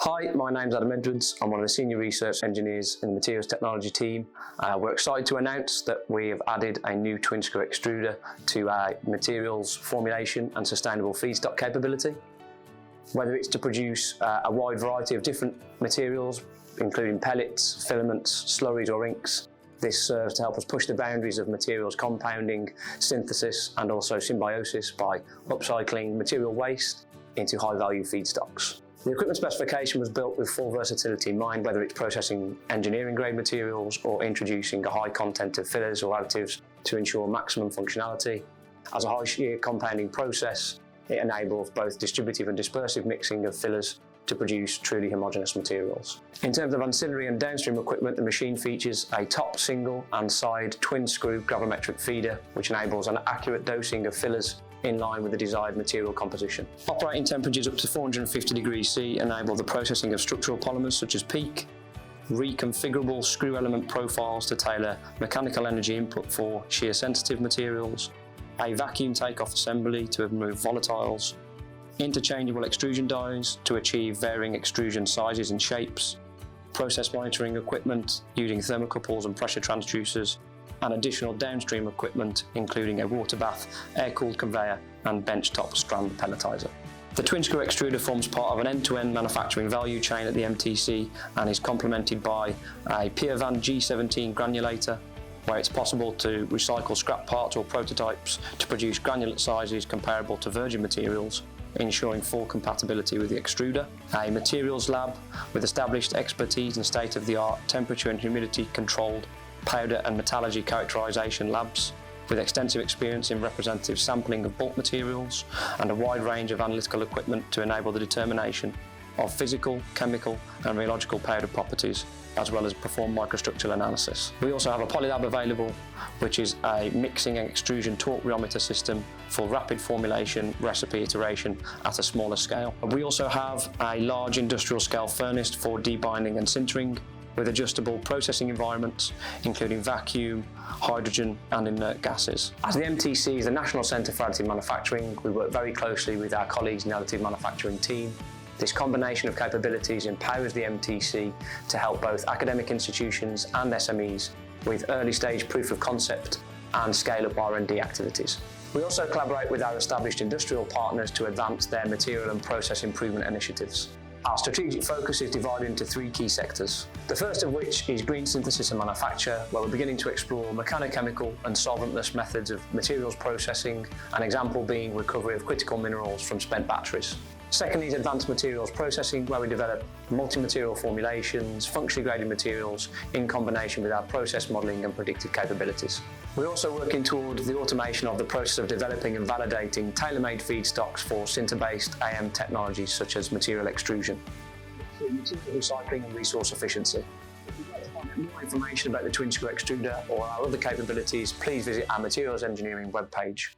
Hi, my name's Adam Edwards. I'm one of the senior research engineers in the materials technology team. We're excited to announce that we have added a new twin screw extruder to our materials formulation and sustainable feedstock capability. Whether it's to produce a wide variety of different materials, including pellets, filaments, slurries or inks, this serves to help us push the boundaries of materials compounding, synthesis and also symbiosis by upcycling material waste into high-value feedstocks. The equipment specification was built with full versatility in mind, whether it's processing engineering grade materials or introducing a high content of fillers or additives to ensure maximum functionality. As a high shear compounding process, it enables both distributive and dispersive mixing of fillers to produce truly homogeneous materials. In terms of ancillary and downstream equipment, the machine features a top single and side twin screw gravimetric feeder, which enables an accurate dosing of fillers in line with the desired material composition. Operating temperatures up to 450 degrees C enable the processing of structural polymers such as PEEK, reconfigurable screw element profiles to tailor mechanical energy input for shear sensitive materials, a vacuum takeoff assembly to remove volatiles, interchangeable extrusion dies to achieve varying extrusion sizes and shapes, process monitoring equipment using thermocouples and pressure transducers, and additional downstream equipment including a water bath, air-cooled conveyor and benchtop strand pelletizer. The twin screw extruder forms part of an end-to-end manufacturing value chain at the MTC and is complemented by a Piervan G17 granulator, where it's possible to recycle scrap parts or prototypes to produce granulate sizes comparable to virgin materials, ensuring full compatibility with the extruder. A materials lab with established expertise and state-of-the-art temperature and humidity controlled powder and metallurgy characterization labs with extensive experience in representative sampling of bulk materials and a wide range of analytical equipment to enable the determination of physical, chemical and rheological powder properties, as well as perform microstructural analysis. We also have a polylab available, which is a mixing and extrusion torque rheometer system for rapid formulation recipe iteration at a smaller scale. We also have a large industrial scale furnace for debinding and sintering, with adjustable processing environments, including vacuum, hydrogen and inert gases. As the MTC is the National Centre for Additive Manufacturing, we work very closely with our colleagues in the additive manufacturing team. This combination of capabilities empowers the MTC to help both academic institutions and SMEs with early stage proof of concept and scale-up R&D activities. We also collaborate with our established industrial partners to advance their material and process improvement initiatives. Our strategic focus is divided into three key sectors. The first of which is green synthesis and manufacture, where we're beginning to explore mechanochemical and solventless methods of materials processing, an example being recovery of critical minerals from spent batteries. Second is advanced materials processing, where we develop multi-material formulations, functionally graded materials in combination with our process modelling and predictive capabilities. We're also working toward the automation of the process of developing and validating tailor-made feedstocks for sinter-based AM technologies such as material extrusion. Material recycling and resource efficiency. If you'd like to find out more information about the twin screw extruder or our other capabilities, please visit our materials engineering webpage.